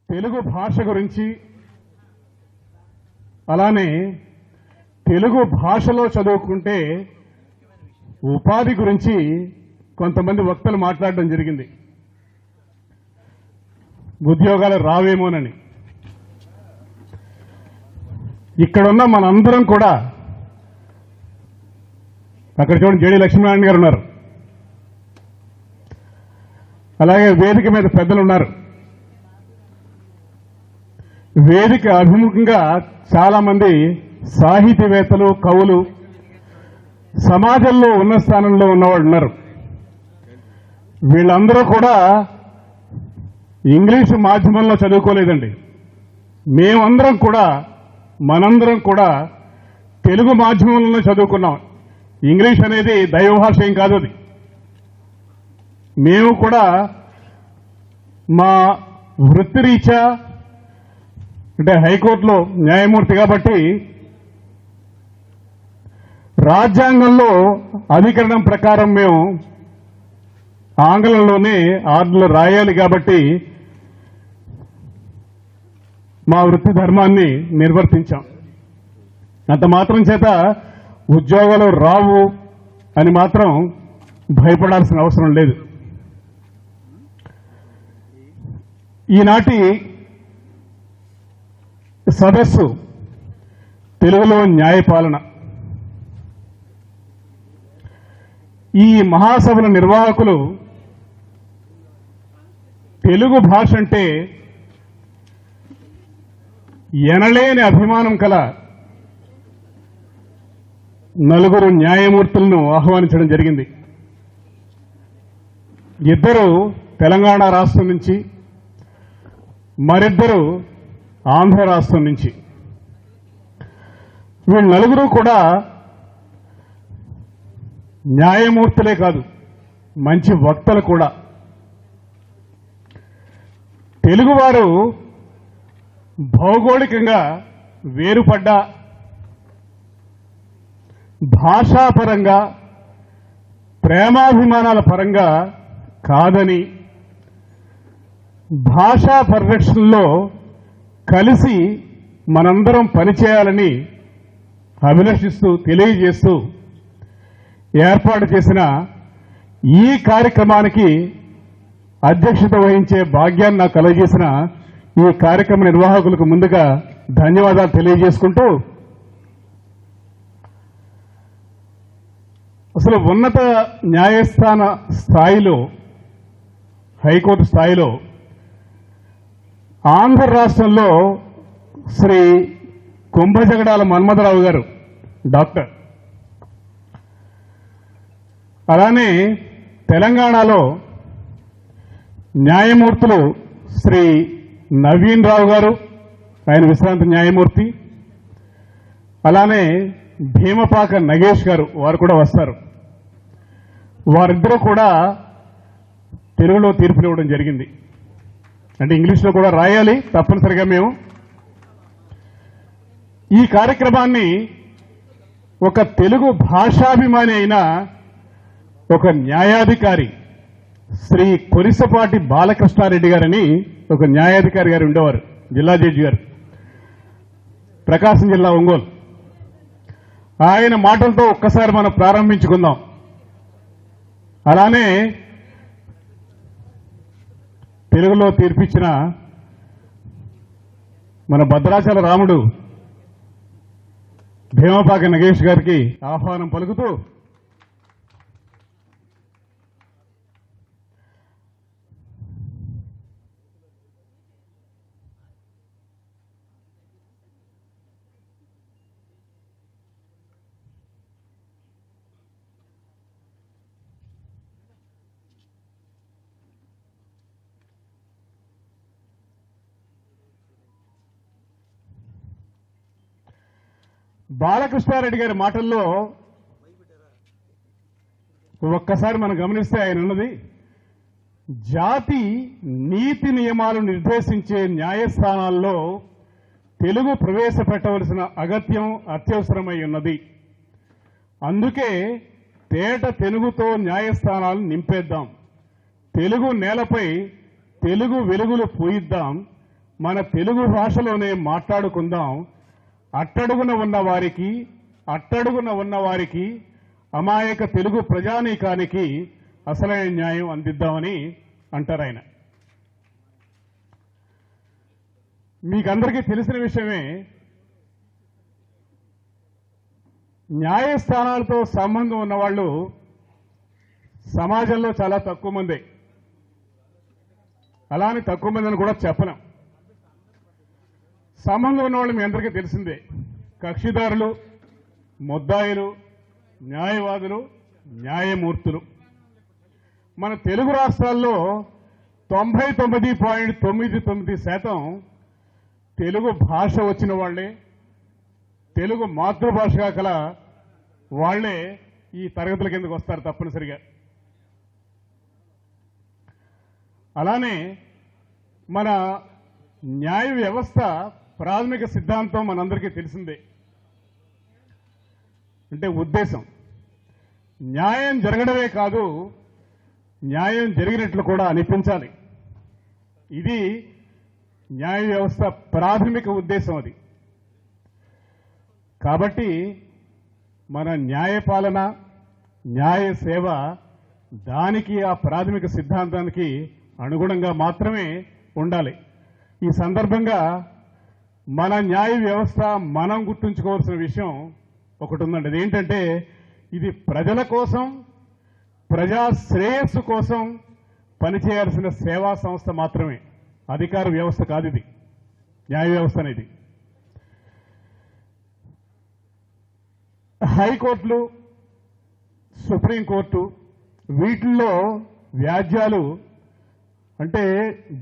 తెలుగు భాష గురించి అలానే తెలుగు భాషలో చదువుకుంటే ఉపాధి గురించి కొంతమంది వక్తలు మాట్లాడడం జరిగింది. ఉద్యోగాలు రావేమోనని. ఇక్కడున్న మనందరం కూడా, అక్కడ చూడండి జేడి లక్ష్మీనారాయణ గారు ఉన్నారు, అలాగే వేదిక మీద పెద్దలు ఉన్నారు. వేదిక అభిముఖంగా చాలా మంది సాహితీవేత్తలు, కవులు, సమాజంలో ఉన్న స్థానంలో ఉన్నవాళ్ళు ఉన్నారు. వీళ్ళందరూ కూడా ఇంగ్లీషు మాధ్యమంలో చదువుకోలేదండి. మేమందరం కూడా, మనందరం కూడా తెలుగు మాధ్యమంలో చదువుకున్నాం. ఇంగ్లీష్ అనేది దైవభాష ఏం కాదు. అది మేము కూడా మా వృత్తిరీత్యా, అంటే హైకోర్టులో న్యాయమూర్తి కాబట్టి రాజ్యాంగంలో అధికరణం ప్రకారం మేము ఆంగ్లంలోనే ఆర్డర్లు రాయాలి కాబట్టి మా వృత్తి ధర్మాన్ని నిర్వర్తించాం. అంత మాత్రం చేత ఉద్యోగాలు రావు అని మాత్రం భయపడాల్సిన అవసరం లేదు. ఈనాటి సదస్సు తెలుగులో న్యాయపాలన. ఈ మహాసభల నిర్వాహకులు తెలుగు భాష అంటే ఎనలేని అభిమానం కల నలుగురు న్యాయమూర్తులను ఆహ్వానించడం జరిగింది. ఇద్దరు తెలంగాణ రాష్ట్రం నుంచి, మరిద్దరు ఆంధ్ర రాష్ట్రం నుంచి. వీళ్ళు నలుగురు కూడా న్యాయమూర్తులే కాదు, మంచి వక్తలు కూడా. తెలుగువారు భౌగోళికంగా వేరుపడ్డ, భాషాపరంగా, ప్రేమాభిమానాల పరంగా కాదని, భాషా పరిరక్షణలో కలిసి మనందరం పనిచేయాలని అభిలషిస్తూ, తెలియజేస్తూ ఏర్పాటు చేసిన ఈ కార్యక్రమానికి అధ్యక్షత వహించే భాగ్యాన్ని నాకు కలుగజేసిన ఈ కార్యక్రమ నిర్వాహకులకు ముందుగా ధన్యవాదాలు తెలియజేసుకుంటూ, అసలు ఉన్నత న్యాయస్థాన స్థాయిలో, హైకోర్టు స్థాయిలో ఆంధ్ర రాష్ట్రంలో శ్రీ కుంభజగడాల మన్మథరావు గారు డాక్టర్, అలానే తెలంగాణలో న్యాయమూర్తులు శ్రీ నవీన్ రావు గారు, ఆయన విశ్రాంతి న్యాయమూర్తి, అలానే భీమపాక నగేష్ గారు, వారు కూడా వస్తారు. వారిద్దరూ కూడా తెలుగులో తీర్పునివ్వడం జరిగింది. అంటే ఇంగ్లీష్లో కూడా రాయాలి తప్పనిసరిగా. మేము ఈ కార్యక్రమాన్ని ఒక తెలుగు భాషాభిమాని అయిన ఒక న్యాయాధికారి శ్రీ కొరిసపాటి బాలకృష్ణారెడ్డి గారని ఒక న్యాయాధికారి గారు ఉండేవారు, జిల్లా జడ్జి గారు, ప్రకాశం జిల్లా ఒంగోలు. ఆయన మాటలతో ఒక్కసారి మనం ప్రారంభించుకుందాం. అలానే తెలుగులో తీర్పిచ్చిన మన భద్రాచల రాముడు భీమపాక నగేష్ గారికి ఆహ్వానం పలుకుతూ, బాలకృష్ణారెడ్డి గారి మాటల్లో ఒక్కసారి మనం గమనిస్తే ఆయన ఉన్నది, జాతి నీతి నియమాలు నిర్దేశించే న్యాయస్థానాల్లో తెలుగు ప్రవేశపెట్టవలసిన అగత్యం అత్యవసరమై ఉన్నది. అందుకే తేట తెలుగుతో న్యాయస్థానాలు నింపేద్దాం, తెలుగు నేలపై తెలుగు వెలుగులు పూయిద్దాం, మన తెలుగు భాషలోనే మాట్లాడుకుందాం. అట్టడుగున ఉన్న వారికి అమాయక తెలుగు ప్రజానీకానికి అసలైన న్యాయం అందిద్దామని అంటారు ఆయన. మీకందరికీ తెలిసిన విషయమే, న్యాయస్థానాలతో సంబంధం ఉన్నవాళ్ళు సమాజంలో చాలా తక్కువ మంది. అలానే తక్కువ మంది అని కూడా చెప్పను. సంబంధం ఉన్నవాళ్ళు మీ అందరికీ తెలిసిందే. కక్షిదారులు, ముద్దాయిలు, న్యాయవాదులు, న్యాయమూర్తులు. మన తెలుగు రాష్ట్రాల్లో 99.99% తెలుగు భాష వచ్చిన వాళ్లే, తెలుగు మాతృభాషగా కల వాళ్లే ఈ తరగతుల కిందకు వస్తారు తప్పనిసరిగా. అలానే మన న్యాయ వ్యవస్థ ప్రాథమిక సిద్ధాంతం మనందరికీ తెలిసిందే. అంటే ఉద్దేశం న్యాయం జరగడమే కాదు, న్యాయం జరిగినట్లు కూడా అనిపించాలి. ఇది న్యాయ వ్యవస్థ ప్రాథమిక ఉద్దేశం. అది కాబట్టి మన న్యాయపాలన, న్యాయ సేవ దానికి, ఆ ప్రాథమిక సిద్ధాంతానికి అనుగుణంగా మాత్రమే ఉండాలి. ఈ సందర్భంగా మన న్యాయ వ్యవస్థ మనం గుర్తుంచుకోవాల్సిన విషయం ఒకటి ఉందండి. అదేంటంటే, ఇది ప్రజల కోసం, ప్రజా శ్రేయస్సు కోసం పనిచేయాల్సిన సేవా సంస్థ మాత్రమే, అధికార వ్యవస్థ కాదు ఇది. న్యాయ వ్యవస్థ అనేది హైకోర్టులు, సుప్రీంకోర్టు, వీటిల్లో వ్యాజ్యాలు అంటే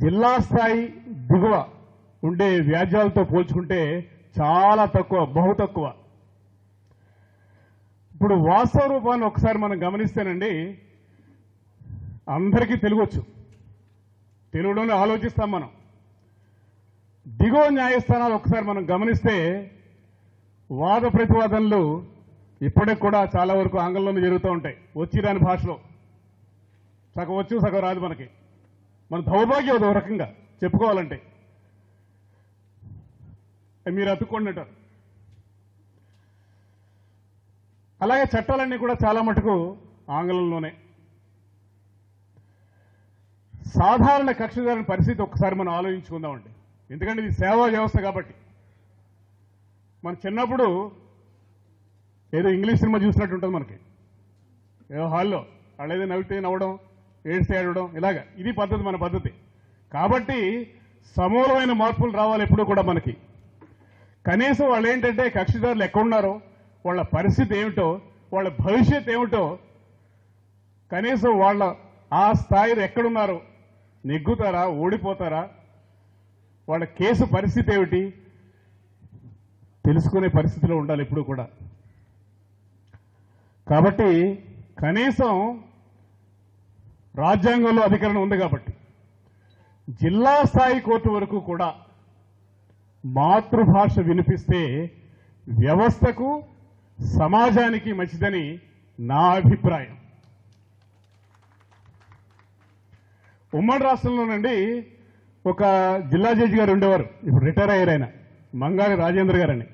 జిల్లా స్థాయి దిగువ ఉండే వ్యాజ్యాలతో పోల్చుకుంటే చాలా తక్కువ, బహు తక్కువ. ఇప్పుడు వాస్తవ రూపాన్ని ఒకసారి మనం గమనిస్తేనండి, అందరికీ తెలుగొచ్చు, తెలుగులోనే ఆలోచిస్తాం మనం. దిగువ న్యాయస్థానాలు ఒకసారి మనం గమనిస్తే వాద ప్రతివాదనలు ఇప్పటికి కూడా చాలా వరకు ఆంగ్లంలోనే జరుగుతూ ఉంటాయి. వచ్చి రాని భాషలో, సగం వచ్చు సగం రాదు మనకి. మన దౌర్భాగ్యం అదో రకంగా చెప్పుకోవాలంటే. మీరు అతుక్కుంటారు. అలాగే చట్టాలన్నీ కూడా చాలా మటుకు ఆంగ్లంలోనే. సాధారణ కక్షిదారుని పరిస్థితి ఒకసారి మనం ఆలోచించుకుందామండి. ఎందుకంటే ఇది సేవా వ్యవస్థ కాబట్టి. మన చిన్నప్పుడు ఏదో ఇంగ్లీష్ సినిమా చూసినట్టు ఉంటుంది మనకి. ఏదో హాల్లో వాళ్ళు ఏదో నవ్వితే నవ్వడం, ఏడ్స్తే ఏడవడం, ఇలాగా ఇది పద్ధతి, మన పద్ధతి. కాబట్టి సమూలమైన మార్పులు రావాలి ఎప్పుడూ కూడా మనకి. కనీసం వాళ్ళు ఏంటంటే, కక్షిదారులు ఎక్కడున్నారో, వాళ్ళ పరిస్థితి ఏమిటో, వాళ్ళ భవిష్యత్ ఏమిటో, కనీసం వాళ్ళ ఆ స్థాయిలో ఎక్కడున్నారో, నెగ్గుతారా, ఓడిపోతారా, వాళ్ళ కేసు పరిస్థితి ఏమిటి తెలుసుకునే పరిస్థితిలో ఉండాలి ఎప్పుడూ కూడా. కాబట్టి కనీసం రాజ్యాంగంలో అధికరణ ఉంది కాబట్టి జిల్లా స్థాయి కోర్టు వరకు కూడా మాతృభాష వినిపిస్తే వ్యవస్థకు, సమాజానికి మంచిదని నా అభిప్రాయం. ఉమ్మడి రాష్ట్రంలోనండి ఒక జిల్లా జడ్జి గారు ఉండేవారు, ఇప్పుడు రిటైర్ అయ్యారు ఆయన, మంగారి రాజేంద్ర గారని.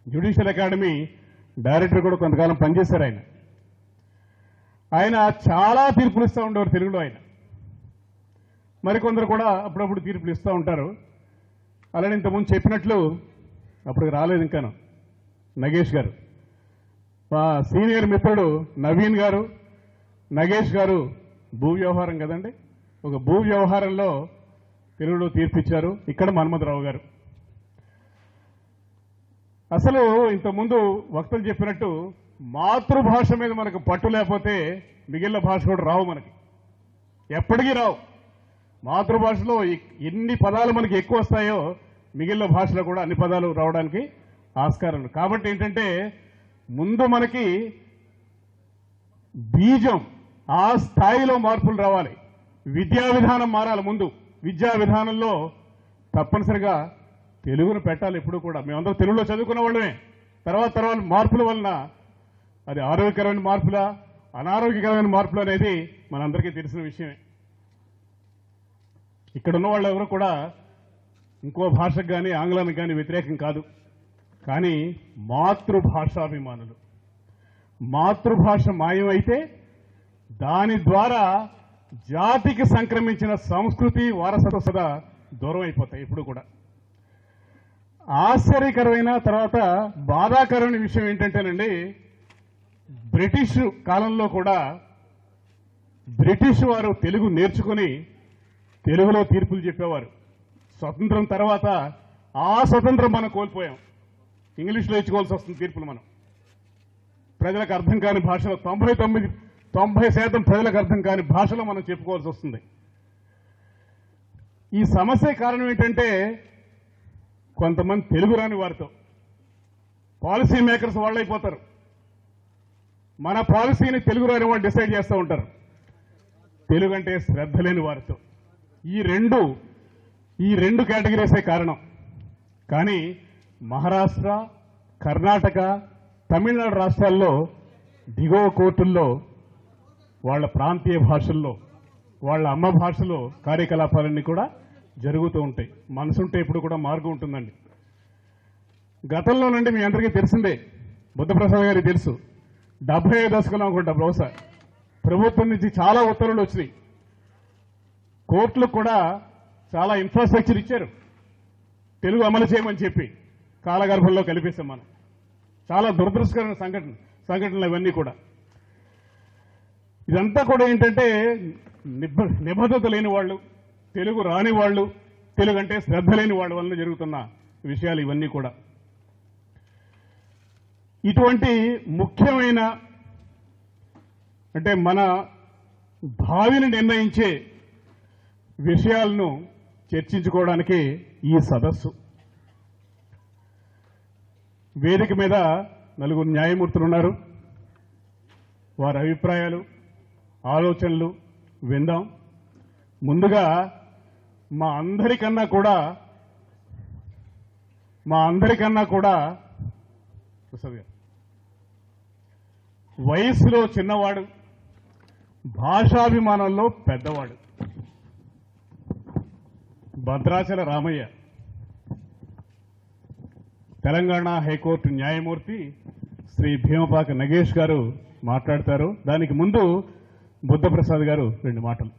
జ్యుడిషియల్ అకాడమీ డైరెక్టర్ కూడా కొంతకాలం పనిచేశారు ఆయన. ఆయన చాలా తీర్పులు ఇస్తూ ఉండేవారు తెలుగులో. ఆయన మరికొందరు కూడా అప్పుడప్పుడు తీర్పులు ఇస్తూ ఉంటారు. అలానే ఇంతకుముందు చెప్పినట్లు, అప్పుడు రాలేదు ఇంకాను, నగేష్ గారు, మా సీనియర్ మిత్రుడు నవీన్ గారు, నగేష్ గారు భూ వ్యవహారం కదండి, ఒక భూ వ్యవహారంలో తెలుగులో తీర్పిచ్చారు. ఇక్కడ మన్మథరావు గారు. అసలు ఇంతకుముందు వక్తలు చెప్పినట్టు మాతృభాష మీద మనకు పట్టు లేకపోతే మిగిలిన భాష కూడా రావు, మనకి ఎప్పటికీ రావు. మాతృభాషలో ఎన్ని పదాలు మనకి ఎక్కువ వస్తాయో మిగిలిన భాషలో కూడా అన్ని పదాలు రావడానికి ఆస్కారం. కాబట్టి ఏంటంటే, ముందు మనకి బీజం ఆ స్థాయిలో మార్పులు రావాలి. విద్యా విధానం మారాలి. ముందు విద్యా విధానంలో తప్పనిసరిగా తెలుగును పెట్టాలి ఎప్పుడు కూడా. మేమందరం తెలుగులో చదువుకున్న వాళ్ళమే. తర్వాత మార్పుల వలన అది ఆరోగ్యకరమైన మార్పులా, అనారోగ్యకరమైన మార్పులు అనేది మనందరికీ తెలిసిన విషయమే. ఇక్కడ ఉన్న వాళ్ళు ఎవరు కూడా ఇంకో భాషకు కానీ ఆంగ్లానికి కానీ వ్యతిరేకం కాదు. కానీ మాతృభాషాభిమానులు. మాతృభాష మాయమైతే దాని ద్వారా జాతికి సంక్రమించిన సంస్కృతి వారసత్వ దూరం అయిపోతాయి ఇప్పుడు కూడా. ఆశ్చర్యకరమైన తర్వాత బాధాకరమైన విషయం ఏంటంటేనండి, బ్రిటిష్ కాలంలో కూడా బ్రిటిష్ వారు తెలుగు నేర్చుకుని తెలుగులో తీర్పులు చెప్పేవారు. స్వతంత్రం తర్వాత ఆ స్వతంత్రం మనం కోల్పోయాం. ఇంగ్లీష్లో ఇచ్చుకోవాల్సి వస్తుంది తీర్పులు. మనం ప్రజలకు అర్థం కాని భాషలో 90% ప్రజలకు అర్థం కాని భాషలో మనం చెప్పుకోవాల్సి వస్తుంది. ఈ సమస్య కారణం ఏంటంటే కొంతమంది తెలుగు రాని వారితో పాలసీ మేకర్స్ వాళ్ళైపోతారు. మన పాలసీని తెలుగు రాని వాళ్ళు డిసైడ్ చేస్తూ ఉంటారు. తెలుగు అంటే శ్రద్ధ లేని వారితో. ఈ రెండు కేటగిరీసే కారణం. కానీ మహారాష్ట్ర, కర్ణాటక, తమిళనాడు రాష్ట్రాల్లో దిగువ కోర్టుల్లో వాళ్ళ ప్రాంతీయ భాషల్లో వాళ్ళ అమ్మ భాషలో కార్యకలాపాలన్నీ కూడా జరుగుతూ ఉంటాయి. మనసుంటే ఇప్పుడు కూడా మార్గం ఉంటుందండి. గతంలో నుండి మీ అందరికీ తెలిసిందే, బుద్ధప్రసాద్ గారికి తెలుసు, 75 దశకంలో అనుకుంటా బహుశా ప్రభుత్వం నుంచి చాలా ఉత్తర్వులు వచ్చినాయి. కోర్టులకు కూడా చాలా ఇన్ఫ్రాస్ట్రక్చర్ ఇచ్చారు తెలుగు అమలు చేయమని చెప్పి. కాలగర్భంలో కల్పిస్తాం మనం. చాలా దురదృష్టకరమైన సంఘటనలు ఇవన్నీ కూడా. ఇదంతా కూడా ఏంటంటే నిబద్ధత లేని వాళ్ళు, తెలుగు రాని వాళ్ళు, తెలుగు అంటే శ్రద్ధ లేని వాళ్ళ వల్ల జరుగుతున్న విషయాలు ఇవన్నీ కూడా. ఇటువంటి ముఖ్యమైన అంటే మన భావిని నిర్ణయించే విషయాలను చర్చించుకోవడానికి ఈ సదస్సు. వేదిక మీద 4 న్యాయమూర్తులు ఉన్నారు. వారి అభిప్రాయాలు, ఆలోచనలు విందాం. ముందుగా మా అందరికన్నా కూడా ప్రసాద్ గారు వయస్సులో చిన్నవాడు, భాషాభిమానంలో పెద్దవాడు, భద్రాచల రామయ్య, తెలంగాణ హైకోర్టు న్యాయమూర్తి శ్రీ భీమపాక నగేష్ గారు మాట్లాడతారు. దానికి ముందు బుద్ధప్రసాద్ గారు 2 మాటలు.